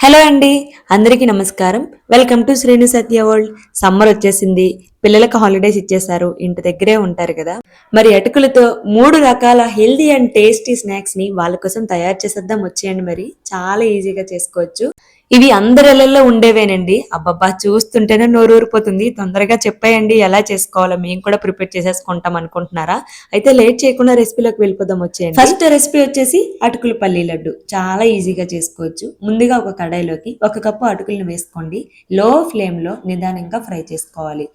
Hello అండి, అందరికీ నమస్కారం. Welcome to Srinu Satya world. Summer వచ్చేసింది, పిల్లలకు హాలిడేస్ ఇచ్చేసారు, ఇంటి దగ్గరే ఉంటారు కదా. మరి అటుకులతో 3 రకాల హెల్దీ అండ్ టేస్టీ స్నాక్స్ ని వాళ్ళ కోసం తయారు చేసేద్దాం వచ్చేయండి. మరి చాలా ఈజీగా చేసుకోవచ్చు. ఇవి అందరిళ్లలో ఉండేవేనండి. అబ్బబ్బా, చూస్తుంటేనే నోరూరిపోతుంది. తొందరగా చెప్పేయండి ఎలా చేసుకోవాలో, మేము కూడా ప్రిపేర్ చేసేసుకుంటాం అనుకుంటున్నారా? అయితే లేట్ చేయకుండా రెసిపీలోకి వెళ్ళిపోదాం వచ్చేయండి. ఫస్ట్ రెసిపీ వచ్చేసి అటుకుల పల్లి లడ్డు. చాలా ఈజీగా చేసుకోవచ్చు. ముందుగా ఒక కడాయిలోకి 1 కప్పు అటుకులను వేసుకోండి. లో ఫ్లేమ్ లో నిదానంగా ఫ్రై చేసుకోవాలి.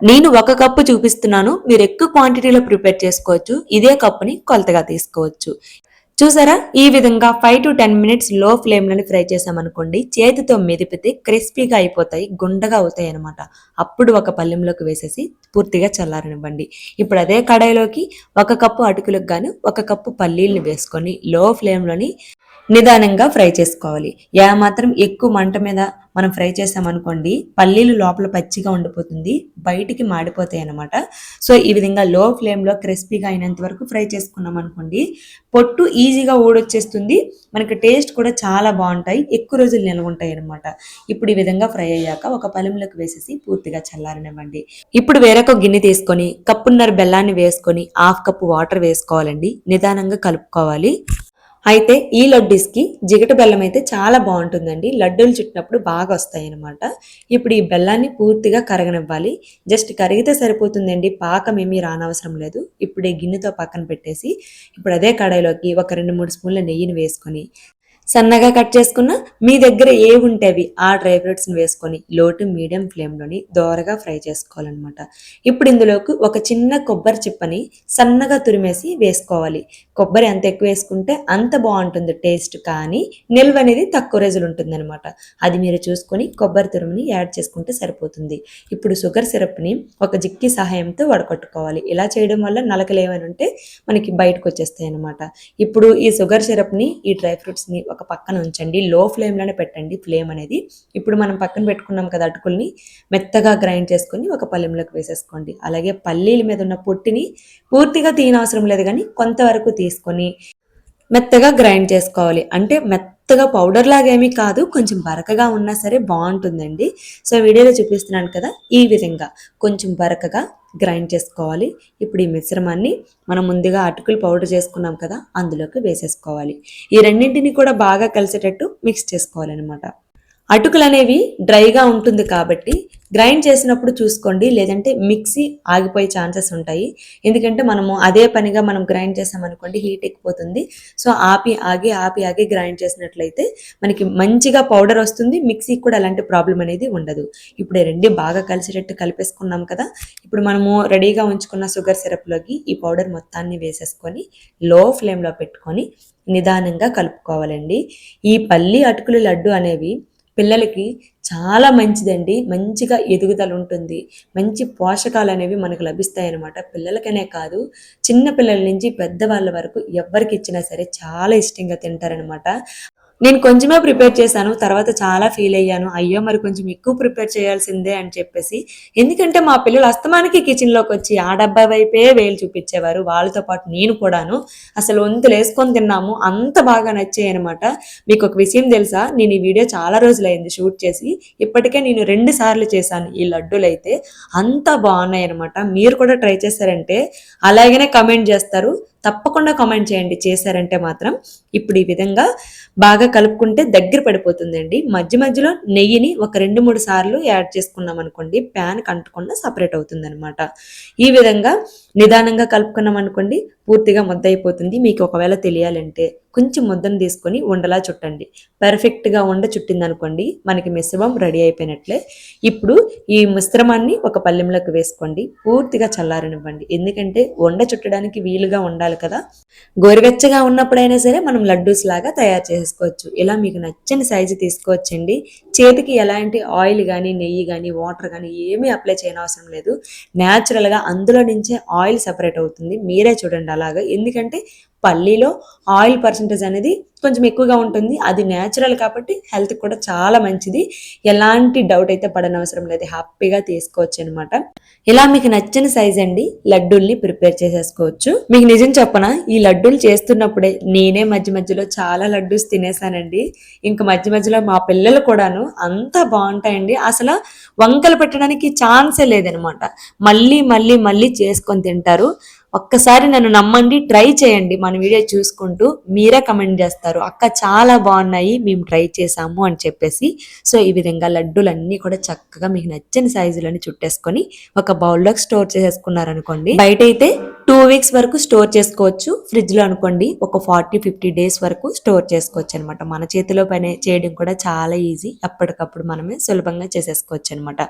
నేను 1 కప్పు చూపిస్తున్నాను, మీరు ఎక్కువ క్వాంటిటీలో ప్రిపేర్ చేసుకోవచ్చు. ఇదే కప్పుని కొలతగా తీసుకోవచ్చు. చూసారా, ఈ విధంగా 5 to 10 మినిట్స్ లో ఫ్లేమ్ లోని ఫ్రై చేసామనుకోండి, చేతితో మెదిపితే క్రిస్పీగా అయిపోతాయి, గుండగా అవుతాయి అనమాట. అప్పుడు ఒక పళ్ళెంలోకి వేసేసి పూర్తిగా చల్లారనివ్వండి. ఇప్పుడు అదే కడాయిలోకి 1 కప్పు అటుకులకు గాను 1 కప్పు పల్లీలను వేసుకొని లో ఫ్లేమ్ లోని నిదానంగా ఫ్రై చేసుకోవాలి. మాత్రం ఎక్కువ మంట మీద మనం ఫ్రై చేసామనుకోండి, పల్లీలు లోపల పచ్చిగా ఉండిపోతుంది, బయటికి మాడిపోతాయి అనమాట. సో ఈ విధంగా లో ఫ్లేమ్ లో క్రిస్పీగా అయినంత వరకు ఫ్రై చేసుకున్నాం అనుకోండి, పొట్టు ఈజీగా ఊడొచ్చేస్తుంది, మనకి టేస్ట్ కూడా చాలా బాగుంటాయి, ఎక్కువ రోజులు నిల్వ ఉంటాయి అనమాట. ఇప్పుడు ఈ విధంగా ఫ్రై అయ్యాక ఒక పళ్ళెంలోకి వేసేసి పూర్తిగా చల్లారనివ్వండి. ఇప్పుడు వేరొక గిన్నె తీసుకొని కప్పున్నర బెల్లాన్ని వేసుకొని 1/2 కప్పు వాటర్ వేసుకోవాలండి. నిదానంగా కలుపుకోవాలి. అయితే ఈ లడ్డూస్కి జిగట బెల్లం అయితే చాలా బాగుంటుందండి. లడ్డూలు చుట్టినప్పుడు బాగా వస్తాయి అనమాట. ఇప్పుడు ఈ బెల్లాన్ని పూర్తిగా కరగనివ్వాలి. జస్ట్ కరిగితే సరిపోతుందండి, పాకం ఏమీ రానవసరం లేదు. ఇప్పుడు ఈ గిన్నెతో పక్కన పెట్టేసి ఇప్పుడు అదే కడాయిలోకి ఒక 2-3 స్పూన్ల నెయ్యిని వేసుకొని సన్నగా కట్ చేసుకున్న మీ దగ్గర ఏవి ఉంటే అవి ఆ డ్రై ఫ్రూట్స్ ని వేసుకొని లో టు మీడియం ఫ్లేమ్ లోని దోరగా ఫ్రై చేసుకోవాలన్నమాట. ఇప్పుడు ఇందులోకి ఒక చిన్న కొబ్బరి చిప్పని సన్నగా తురిమేసి వేసుకోవాలి. కొబ్బరి ఎంత ఎక్కువ వేసుకుంటే అంత బాగుంటుంది టేస్ట్, కానీ నిల్వ అనేది తక్కువ రోజులు ఉంటుంది అనమాట. అది మీరు చూసుకొని కొబ్బరి తురుముని యాడ్ చేసుకుంటే సరిపోతుంది. ఇప్పుడు షుగర్ సిరప్ ని ఒక జిక్కి సహాయంతో వడకట్టుకోవాలి. ఇలా చేయడం వల్ల నలకలు ఏమైనా ఉంటే మనకి బయటకు వచ్చేస్తాయి అనమాట. ఇప్పుడు ఈ షుగర్ సిరప్ ని ఈ డ్రై ఫ్రూట్స్ ని ఒక పక్కన ఉంచండి, లో ఫ్లేమ్ లోనే పెట్టండి ఫ్లేమ్ అనేది. ఇప్పుడు మనం పక్కన పెట్టుకున్నాం కదా అటుకుల్ని, మెత్తగా గ్రైండ్ చేసుకొని ఒక పళ్ళెంలోకి వేసేసుకోండి. అలాగే పల్లీల మీద ఉన్న పొట్టిని పూర్తిగా తీయనవసరం లేదు, కానీ కొంతవరకు తీసుకొని మెత్తగా గ్రైండ్ చేసుకోవాలి. అంటే మెత్తగా పౌడర్ లాగా ఏమీ కాదు, కొంచెం బరకగా ఉన్నా సరే బాగుంటుందండి. సో వీడియోలో చూపిస్తున్నాను కదా, ఈ విధంగా కొంచెం బరకగా గ్రైండ్ చేసుకోవాలి. ఇప్పుడు ఈ మిశ్రమాన్ని మనం ముందుగా అటుకులు పౌడర్ చేసుకున్నాం కదా, అందులోకి వేసేసుకోవాలి. ఈ రెండింటిని కూడా బాగా కలిసేటట్టు మిక్స్ చేసుకోవాలన్నమాట. అటుకులు అనేవి డ్రైగా ఉంటుంది కాబట్టి గ్రైండ్ చేసినప్పుడు చూసుకోండి, లేదంటే మిక్సీ ఆగిపోయే ఛాన్సెస్ ఉంటాయి. ఎందుకంటే మనము అదే పనిగా మనం గ్రైండ్ చేసామనుకోండి, హీట్ ఎక్కిపోతుంది. సో ఆపి ఆగి గ్రైండ్ చేసినట్లయితే మనకి మంచిగా పౌడర్ వస్తుంది, మిక్సీకి కూడా అలాంటి ప్రాబ్లం అనేది ఉండదు. ఇప్పుడు రెండు బాగా కలిసేటట్టు కలిపేసుకున్నాం కదా, ఇప్పుడు మనము రెడీగా ఉంచుకున్న షుగర్ సిరప్లోకి ఈ పౌడర్ మొత్తాన్ని వేసేసుకొని లో ఫ్లేమ్లో పెట్టుకొని నిదానంగా కలుపుకోవాలండి. ఈ పల్లి అటుకుల లడ్డు అనేవి పిల్లలకి చాలా మంచిదండి. మంచిగా ఎదుగుదల ఉంటుంది, మంచి పోషకాలు అనేవి మనకు లభిస్తాయి అన్నమాట. పిల్లలకనే కాదు, చిన్న పిల్లల నుంచి పెద్దవాళ్ళ వరకు ఎవరికి ఇచ్చినా సరే చాలా ఇష్టంగా తింటారనమాట. నేను కొంచెమే ప్రిపేర్ చేశాను, తర్వాత చాలా ఫీల్ అయ్యాను, అయ్యో మరి కొంచెం ఎక్కువ ప్రిపేర్ చేయాల్సిందే అని చెప్పేసి. ఎందుకంటే మా పిల్లలు అస్తమానికి కిచెన్లోకి వచ్చి ఆ డబ్బా వైపే వేలు చూపించేవారు, వాళ్ళతో పాటు నేను కూడాను. అసలు వంతులు వేసుకొని తిన్నాము, అంత బాగా నచ్చాయి అనమాట. మీకు ఒక విషయం తెలుసా, నేను ఈ వీడియో చాలా రోజులైంది షూట్ చేసి, ఇప్పటికే నేను 2 సార్లు చేశాను ఈ లడ్డూలు అయితే. అంత బాగున్నాయి అనమాట. మీరు కూడా ట్రై చేశారంటే అలాగనే కమెంట్ చేస్తారు, తప్పకుండా కామెంట్ చేయండి చేశారంటే మాత్రం. ఇప్పుడు ఈ విధంగా బాగా కలుపుకుంటే దగ్గర పడిపోతుందండి. మధ్య మధ్యలో నెయ్యిని ఒక 2-3 సార్లు యాడ్ చేసుకున్నాం అనుకోండి, ప్యాన్ కంటకుండా సపరేట్ అవుతుంది అనమాట. ఈ విధంగా నిదానంగా కలుపుకున్నాం అనుకోండి, పూర్తిగా ముద్ద అయిపోతుంది. మీకు ఒకవేళ తెలియాలంటే కొంచెం ముద్దను తీసుకొని ఉండలా చుట్టండి. పర్ఫెక్ట్గా ఉండ చుట్టింది అనుకోండి, మనకి మిశ్రమం రెడీ అయిపోయినట్లే. ఇప్పుడు ఈ మిశ్రమాన్ని ఒక పళ్ళెంలోకి వేసుకోండి, పూర్తిగా చల్లారనివ్వండి. ఎందుకంటే వండ చుట్టడానికి వీలుగా ఉండాలి కదా. గోరువెచ్చగా ఉన్నప్పుడైనా సరే మనం లడ్డూస్ లాగా తయారు చేసుకోవచ్చు. ఇలా మీకు నచ్చని సైజు తీసుకోవచ్చండి. చేతికి ఎలాంటి ఆయిల్ కానీ, నెయ్యి కానీ, వాటర్ కానీ ఏమీ అప్లై చేయనవసరం లేదు. న్యాచురల్గా అందులో నుంచే ఆయిల్ సెపరేట్ అవుతుంది. మీరే చూడండి అలాగా. ఎందుకంటే పల్లీలో ఆయిల్ పర్సంటేజ్ అనేది కొంచెం ఎక్కువగా ఉంటుంది. అది న్యాచురల్ కాబట్టి హెల్త్ కూడా చాలా మంచిది. ఎలాంటి డౌట్ అయితే పడనవసరం లేదు, హ్యాపీగా తీసుకోవచ్చు అనమాట. ఇలా మీకు నచ్చిన సైజ్ అండి లడ్డూల్ని ప్రిపేర్ చేసేసుకోవచ్చు. మీకు నిజం చెప్పనా, ఈ లడ్డూలు చేస్తున్నప్పుడే నేనే మధ్య మధ్యలో చాలా లడ్డూస్ తినేసానండి. ఇంకా మధ్య మధ్యలో మా పిల్లలు కూడాను అంత బాగుంటాయండి, అసలు వంకలు పెట్టడానికి ఛాన్సే లేదనమాట. మళ్ళీ మళ్ళీ మళ్ళీ చేసుకొని తింటారు. ఒక్కసారి నన్ను నమ్మండి, ట్రై చేయండి. మన వీడియో చూసుకుంటూ మీరే కమెంట్ చేస్తారు, అక్క చాలా బాగున్నాయి, మేము ట్రై చేసాము అని చెప్పేసి. సో ఈ విధంగా లడ్డూలన్నీ కూడా చక్కగా మీకు నచ్చిన సైజులని చుట్టేసుకొని ఒక బౌల్లోకి స్టోర్ చేసేసుకున్నారనుకోండి. బయట అయితే 2 వీక్స్ వరకు స్టోర్ చేసుకోవచ్చు, ఫ్రిడ్జ్ లో అనుకోండి ఒక 40-50 డేస్ వరకు స్టోర్ చేసుకోవచ్చు అనమాట. మన చేతిలో పని చేయడం కూడా చాలా ఈజీ, ఎప్పటికప్పుడు మనమే సులభంగా చేసేసుకోవచ్చు అనమాట.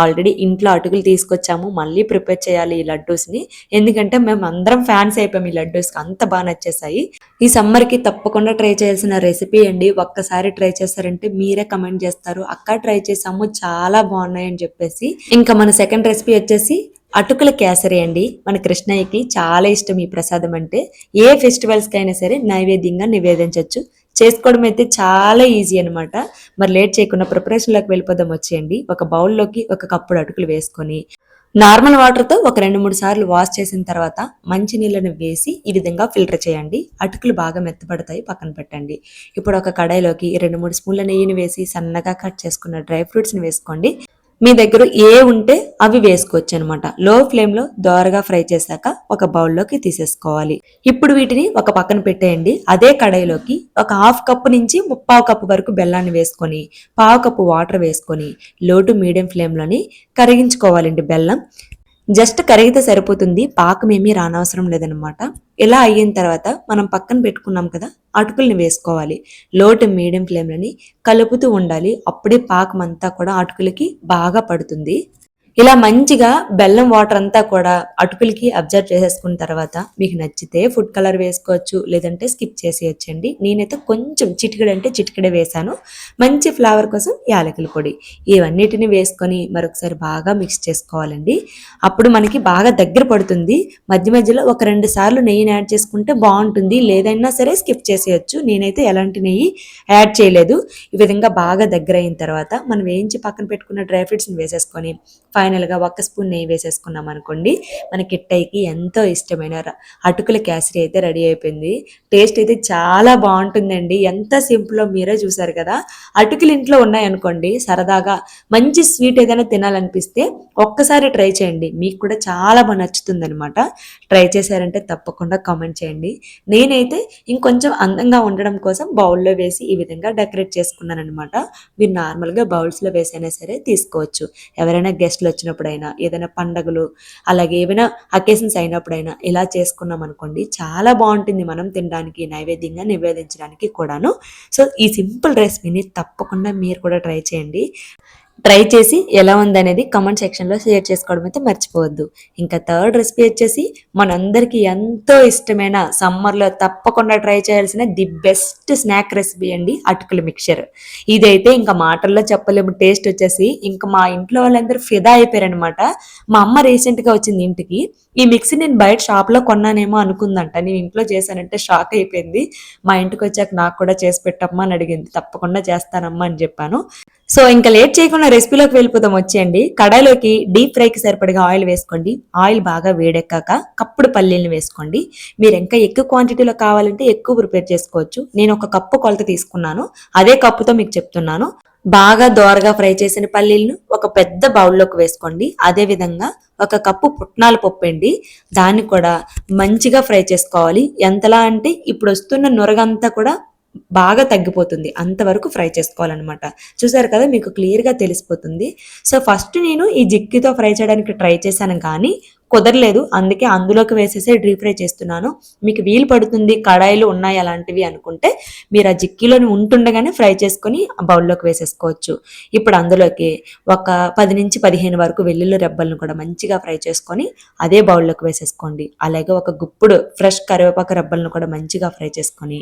ఆల్రెడీ ఇంట్లో అటుకులు తీసుకొచ్చాము, మళ్ళీ ప్రిపేర్ చేయాలి ఈ లడ్డూస్ ని, ఎందుకంటే మేము అందరం ఫ్యాన్స్ అయిపోయాం ఈ లడ్డూస్కి, అంత బాగా నచ్చేసాయి. ఈ సమ్మర్ కి తప్పకుండా ట్రై చేయాల్సిన రెసిపీ అండి. ఒక్కసారి ట్రై చేస్తారంటే మీరే కమెంట్ చేస్తారు, అక్క ట్రై చేసాము చాలా బాగున్నాయి అని చెప్పేసి. ఇంకా మన సెకండ్ రెసిపీ వచ్చేసి అటుకుల కేసరి అండి. మన కృష్ణయ్యకి చాలా ఇష్టం ఈ ప్రసాదం అంటే. ఏ ఫెస్టివల్స్ కైనా సరే నైవేద్యంగా నివేదించవచ్చు. చేసుకోవడం అయితే చాలా ఈజీ అనమాట. మరి లేట్ చేయకుండా ప్రిపరేషన్లోకి వెళ్ళిపోదాం వచ్చేయండి. ఒక బౌల్లోకి ఒక కప్పుడు అటుకులు వేసుకొని నార్మల్ వాటర్తో ఒక 2-3 సార్లు వాష్ చేసిన తర్వాత మంచి నీళ్ళని వేసి ఈ విధంగా ఫిల్టర్ చేయండి. అటుకులు బాగా మెత్తపడతాయి, పక్కన పెట్టండి. ఇప్పుడు ఒక కడాయిలోకి 2-3 స్పూన్ల నెయ్యిని వేసి సన్నగా కట్ చేసుకున్న డ్రై ఫ్రూట్స్ని వేసుకోండి. మీ దగ్గర ఏ ఉంటే అవి వేసుకోవచ్చు అనమాట. లో ఫ్లేమ్ లో దోరగా ఫ్రై చేశాక ఒక బౌల్లోకి తీసేసుకోవాలి. ఇప్పుడు వీటిని ఒక పక్కన పెట్టేయండి. అదే కడాయిలోకి ఒక 1/2 కప్పు నుంచి 3/4 కప్పు వరకు బెల్లాన్ని వేసుకొని 1/2 కప్పు వాటర్ వేసుకొని లో టు మీడియం ఫ్లేమ్ లోని కరిగించుకోవాలండి. బెల్లం జస్ట్ కరిగితే సరిపోతుంది, పాకం ఏమీ రానవసరం లేదనమాట. ఇలా అయిన తర్వాత మనం పక్కన పెట్టుకున్నాం కదా అటుకుల్ని వేసుకోవాలి. లో టు మీడియం ఫ్లేమ్లని కలుపుతూ ఉండాలి, అప్పుడే పాకం అంతా కూడా అటుకులకి బాగా పడుతుంది. ఇలా మంచిగా బెల్లం వాటర్ అంతా కూడా అటుకులకి అబ్జర్వ్ చేసేసుకున్న తర్వాత మీకు నచ్చితే ఫుడ్ కలర్ వేసుకోవచ్చు, లేదంటే స్కిప్ చేసేయచ్చండి. నేనైతే కొంచెం చిటికెడే వేసాను, మంచి ఫ్లేవర్ కోసం యాలకుల పొడి. ఇవన్నిటిని వేసుకొని మరొకసారి బాగా మిక్స్ చేసుకోవాలండి. అప్పుడు మనకి బాగా దగ్గర పడుతుంది. మధ్య మధ్యలో ఒక 2 సార్లు నెయ్యిని యాడ్ చేసుకుంటే బాగుంటుంది, లేదైనా సరే స్కిప్ చేసేయచ్చు. నేనైతే ఎలాంటి నెయ్యి యాడ్ చేయలేదు. ఈ విధంగా బాగా దగ్గర అయిన తర్వాత మనం వేయించి పక్కన పెట్టుకున్న డ్రై ఫ్రూట్స్ని వేసేసుకొని ఫైనల్ గా 1 స్పూన్ నెయ్యి వేసేసుకున్నాం అనుకోండి, మన కిట్టయ్యకి ఎంతో ఇష్టమైన అటుకుల కేసరి అయితే రెడీ అయిపోయింది. టేస్ట్ అయితే చాలా బాగుంటుందండి. ఎంత సింపుల్ మీరే చూసారు కదా. అటుకులు ఇంట్లో ఉన్నాయనుకోండి, సరదాగా మంచి స్వీట్ ఏదైనా తినాలనిపిస్తే ఒక్కసారి ట్రై చేయండి, మీకు కూడా చాలా బాగా నచ్చుతుంది అనమాట. ట్రై చేశారంటే తప్పకుండా కామెంట్ చేయండి. నేనైతే ఇంకొంచెం అందంగా ఉండడం కోసం బౌల్లో వేసి ఈ విధంగా డెకరేట్ చేసుకున్నాను అనమాట. మీరు నార్మల్గా బౌల్స్లో వేసైనా సరే తీసుకోవచ్చు. ఎవరైనా గెస్ట్లు వచ్చినప్పుడైనా, ఏదైనా పండగలు, అలాగే ఏమైనా అకేషన్స్ అయినప్పుడైనా ఇలా చేసుకున్నాం అనుకోండి, చాలా బాగుంటుంది మనం తినడానికి, నైవేద్యంగా నివేదించడానికి కూడాను. సో ఈ సింపుల్ రెసిపీని తప్పకుండా మీరు కూడా ట్రై చేయండి. ట్రై చేసి ఎలా ఉందనేది కామెంట్ సెక్షన్లో షేర్ చేసుకోవడం అయితే మర్చిపోవద్దు. ఇంకా థర్డ్ రెసిపీ వచ్చేసి మనందరికీ ఎంతో ఇష్టమైన సమ్మర్లో తప్పకుండా ట్రై చేయాల్సిన ది బెస్ట్ స్నాక్ రెసిపీ అండి, అటుకుల మిక్చర్. ఇదైతే ఇంకా మాటల్లో చెప్పలేము. టేస్ట్ వచ్చేసి ఇంకా మా ఇంట్లో వాళ్ళందరూ ఫిదా అయిపోయారనమాట. మా అమ్మ రీసెంట్గా వచ్చింది ఇంటికి. ఈ మిక్సీ నేను బయట షాప్లో కొన్నానేమో అనుకుందంట, నేను ఇంట్లో చేశానంటే షాక్ అయిపోయింది. మా ఇంటికి వచ్చాక నాకు కూడా చేసి పెట్టమ్మా అని అడిగింది. తప్పకుండా చేస్తానమ్మా అని చెప్పాను. సో ఇంకా లేట్ చేయకుండా రెసిపీలోకి వెళ్ళిపోతాం వచ్చేయండి. కడాయిలోకి డీప్ ఫ్రైకి సరిపడిగా ఆయిల్ వేసుకోండి. ఆయిల్ బాగా వేడెక్కాక కప్పుడు పల్లీలను వేసుకోండి. మీరు ఇంకా ఎక్కువ క్వాంటిటీలో కావాలంటే ఎక్కువ ప్రిపేర్ చేసుకోవచ్చు. నేను 1 కప్పు కొలత తీసుకున్నాను, అదే కప్పుతో మీకు చెప్తున్నాను. బాగా దోరగా ఫ్రై చేసిన పల్లీలను ఒక పెద్ద బౌల్లోకి వేసుకోండి. అదే విధంగా 1 కప్పు పుట్నాల పప్పు అండి, దాన్ని కూడా మంచిగా ఫ్రై చేసుకోవాలి. ఎంతలా అంటే ఇప్పుడు వస్తున్న నురగంతా కూడా బాగా తగ్గిపోతుంది, అంతవరకు ఫ్రై చేసుకోవాలన్నమాట. చూసారు కదా, మీకు క్లియర్ గా తెలిసిపోతుంది. సో ఫస్ట్ నేను ఈ జిక్కితో ఫ్రై చేయడానికి ట్రై చేశాను కానీ కుదరలేదు, అందుకే అందులోకి వేసేసి డీప్ ఫ్రై చేస్తున్నాను. మీకు వీలు పడుతుంది, కడాయిలు ఉన్నాయి అలాంటివి అనుకుంటే మీరు ఆ జిక్కిలోని ఉంటుండగానే ఫ్రై చేసుకొని ఆ బౌల్లోకి వేసేసుకోవచ్చు. ఇప్పుడు అందులోకి ఒక 10-15 వరకు వెల్లుల్లి రెబ్బలను కూడా మంచిగా ఫ్రై చేసుకొని అదే బౌల్లోకి వేసేసుకోండి. అలాగే ఒక గుప్పుడు ఫ్రెష్ కరివేపాకు రెబ్బలను కూడా మంచిగా ఫ్రై చేసుకొని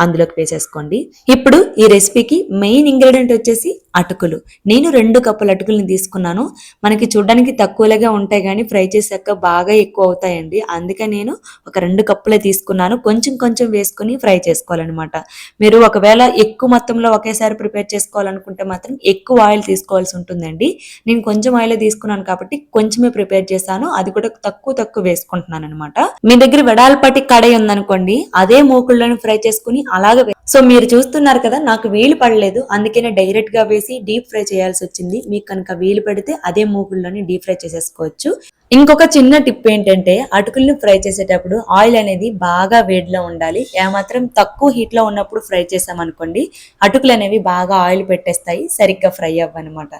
అందులోకి వేసేసుకోండి. ఇప్పుడు ఈ రెసిపీకి మెయిన్ ఇంగ్రీడియంట్ వచ్చేసి అటుకులు. నేను 2 కప్పుల అటుకులను తీసుకున్నాను. మనకి చూడడానికి తక్కువగా ఉంటాయి కానీ ఫ్రై చేశాక బాగా ఎక్కువ అవుతాయండి. అందుకే నేను ఒక 2 కప్పులే తీసుకున్నాను. కొంచెం కొంచెం వేసుకొని ఫ్రై చేసుకోవాలనమాట. మీరు ఒకవేళ ఎక్కువ మొత్తంలో ఒకేసారి ప్రిపేర్ చేసుకోవాలనుకుంటే మాత్రం ఎక్కువ ఆయిల్ తీసుకోవాల్సి ఉంటుందండి. నేను కొంచెం ఆయిలే తీసుకున్నాను కాబట్టి కొంచెమే ప్రిపేర్ చేశాను. అది కూడా తక్కువ వేసుకుంటున్నాను అనమాట. మీ దగ్గర వెడల్పాటి కడాయి ఉందనుకోండి, అదే మూకుళ్ళని ఫ్రై చేసుకుని అలాగే సో మీరు చూస్తున్నారు కదా, నాకు వీలు పడలేదు. అందుకనే డైరెక్ట్ గా వేసి డీప్ ఫ్రై చేయాల్సి వచ్చింది. మీకు కనుక వీలు పడితే అదే మూకుల్లోని డీప్ ఫ్రై చేసేసుకోవచ్చు. ఇంకొక చిన్న టిప్ ఏంటంటే, అటుకుల్ని ఫ్రై చేసేటప్పుడు ఆయిల్ అనేది బాగా వేడిలో ఉండాలి. ఏమాత్రం తక్కువ హీట్ లో ఉన్నప్పుడు ఫ్రై చేసామనుకోండి, అటుకులు అనేవి బాగా ఆయిల్ పెట్టేస్తాయి, సరిగ్గా ఫ్రై అవ్వనమాట.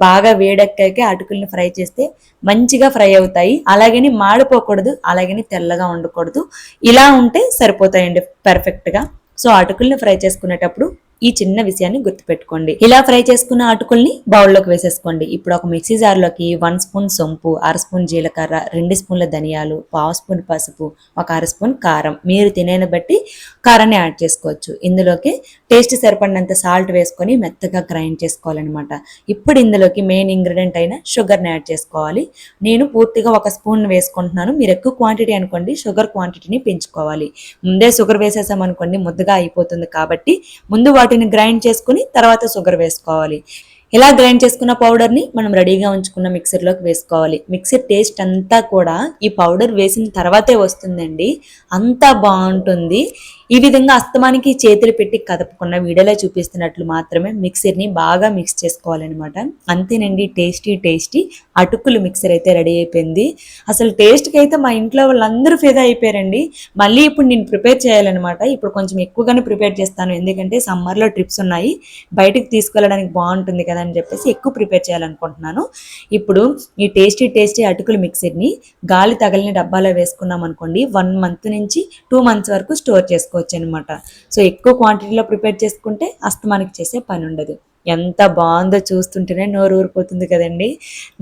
బాగా వేడెక్కాక అటుకుల్ని ఫ్రై చేస్తే మంచిగా ఫ్రై అవుతాయి. అలాగని మాడిపోకూడదు, అలాగని తెల్లగా ఉండకూడదు. ఇలా ఉంటే సరిపోతాయండి పర్ఫెక్ట్ గా. సో అటుకుల్ని ఫ్రై చేసుకునేటప్పుడు ఈ చిన్న విషయాన్ని గుర్తుపెట్టుకోండి. ఇలా ఫ్రై చేసుకున్న అటుకుల్ని బౌల్లోకి వేసేసుకోండి. ఇప్పుడు ఒక మిక్సీ జార్లోకి 1 స్పూన్ సొంపు, 1/2 స్పూన్ జీలకర్ర, 2 స్పూన్ల ధనియాలు, 1/2 స్పూన్ పసుపు, 1/2 స్పూన్ కారం, మీరు తినేని బట్టి కారాన్ని యాడ్ చేసుకోవచ్చు. ఇందులోకి టేస్ట్ సరిపడినంత సాల్ట్ వేసుకొని మెత్తగా గ్రైండ్ చేసుకోవాలన్నమాట. ఇప్పుడు ఇందులోకి మెయిన్ ఇంగ్రీడియంట్ అయిన షుగర్ని యాడ్ చేసుకోవాలి. నేను పూర్తిగా 1 స్పూన్ వేసుకుంటున్నాను. మీరు ఎక్కువ క్వాంటిటీ అనుకోండి, షుగర్ క్వాంటిటీని పెంచుకోవాలి. ముందే షుగర్ వేసేసామనుకోండి ముద్దగా అయిపోతుంది. కాబట్టి ముందు వాటిని గ్రైండ్ చేసుకుని తర్వాత షుగర్ వేసుకోవాలి. ఇలా గ్రైండ్ చేసుకున్న పౌడర్ని మనం రెడీగా ఉంచుకున్న మిక్సర్లోకి వేసుకోవాలి. మిక్సర్ టేస్ట్ అంతా కూడా ఈ పౌడర్ వేసిన తర్వాతే వస్తుందండి. అంతా బాగుంటుంది. ఈ విధంగా అస్తమానికి చేతులు పెట్టి కదపకుండా వీడియోలో చూపిస్తున్నట్లు మాత్రమే మిక్సర్ని బాగా మిక్స్ చేసుకోవాలన్నమాట. అంతేనండి, టేస్టీ అటుకులు మిక్సర్ అయితే రెడీ అయిపోయింది. అసలు టేస్ట్కి అయితే మా ఇంట్లో వాళ్ళందరూ ఫిదా అయిపోయారండి. మళ్ళీ ఇప్పుడు నేను ప్రిపేర్ చేయాలన్నమాట. ఇప్పుడు కొంచెం ఎక్కువగానే ప్రిపేర్ చేస్తాను, ఎందుకంటే సమ్మర్లో ట్రిప్స్ ఉన్నాయి, బయటకు తీసుకెళ్ళడానికి బాగుంటుంది కదా అని చెప్పేసి ఎక్కువ ప్రిపేర్ చేయాలనుకుంటున్నాను. ఇప్పుడు ఈ టేస్టీ అటుకులు మిక్సర్ని గాలి తగలని డబ్బాలో వేసుకున్నాం అనుకోండి, 1 మంత్ నుంచి 2 మంత్స్ వరకు స్టోర్ చేసుకోవచ్చు అనమాట. సో ఎక్కువ క్వాంటిటీలో ప్రిపేర్ చేసుకుంటే అస్తమానికి చేసే పని ఉండదు. ఎంత బాగుందో చూస్తుంటేనే నోరు ఊరిపోతుంది కదండి.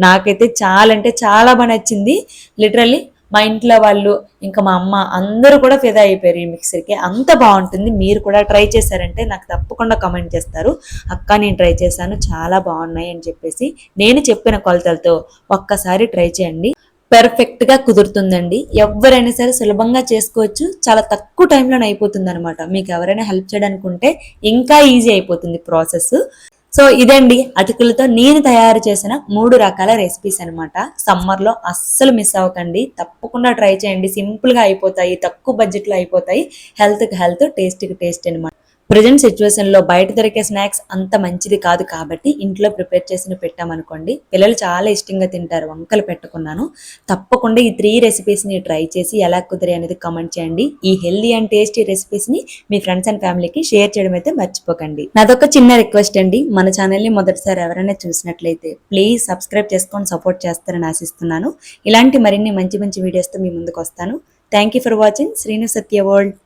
నాకైతే చాలా అంటే చాలా బాగా నచ్చింది. లిటరల్లీ మా ఇంట్లో వాళ్ళు ఇంకా మా అమ్మ అందరూ కూడా ఫిదా అయిపోయారు ఈ మిక్సర్కి. అంత బాగుంటుంది. మీరు కూడా ట్రై చేశారంటే నాకు తప్పకుండా కామెంట్ చేస్తారు, అక్క నేను ట్రై చేశాను చాలా బాగున్నాయి అని చెప్పేసి. నేను చెప్పిన కొలతలతో ఒక్కసారి ట్రై చేయండి, పర్ఫెక్ట్ గా కుదురుతుందండి. ఎవరైనా సరే సులభంగా చేసుకోవచ్చు, చాలా తక్కువ టైంలోనే అయిపోతుంది అనమాట. మీకు ఎవరైనా హెల్ప్ చేయడానికి ఉంటే ఇంకా ఈజీ అయిపోతుంది ప్రాసెస్. సో ఇదండి అటుకులతో నేను తయారు చేసిన 3 రకాల రెసిపీస్ అనమాట. సమ్మర్ లో అస్సలు మిస్ అవ్వకండి, తప్పకుండా ట్రై చేయండి. సింపుల్ గా అయిపోతాయి, తక్కువ బడ్జెట్ లో అయిపోతాయి, హెల్త్ కి హెల్త్, టేస్ట్ కి టేస్ట్ అనమాట. ప్రజెంట్ సిచ్యువేషన్ లో బయట దొరికే స్నాక్స్ అంత మంచిది కాదు కాబట్టి ఇంట్లో ప్రిపేర్ చేసి పెట్టామనుకోండి, పిల్లలు చాలా ఇష్టంగా తింటారు. వంకలు పెట్టుకున్నాను. తప్పకుండా ఈ 3 రెసిపీస్ ని ట్రై చేసి ఎలా కుదిరి అనేది కామెంట్ చేయండి. ఈ హెల్దీ అండ్ టేస్టీ రెసిపీస్ ని మీ ఫ్రెండ్స్ అండ్ ఫ్యామిలీకి షేర్ చేయడం అయితే మర్చిపోకండి. నాదొక చిన్న రిక్వెస్ట్ అండి, మన ఛానల్ ని మొదటిసారి ఎవరైనా చూసినట్లయితే ప్లీజ్ సబ్స్క్రైబ్ చేసుకొని సపోర్ట్ చేస్తారని ఆశిస్తున్నాను. ఇలాంటి మరిన్ని మంచి వీడియోస్ తో మీ ముందుకు వస్తాను. Thank you for watching Srinu Satya world.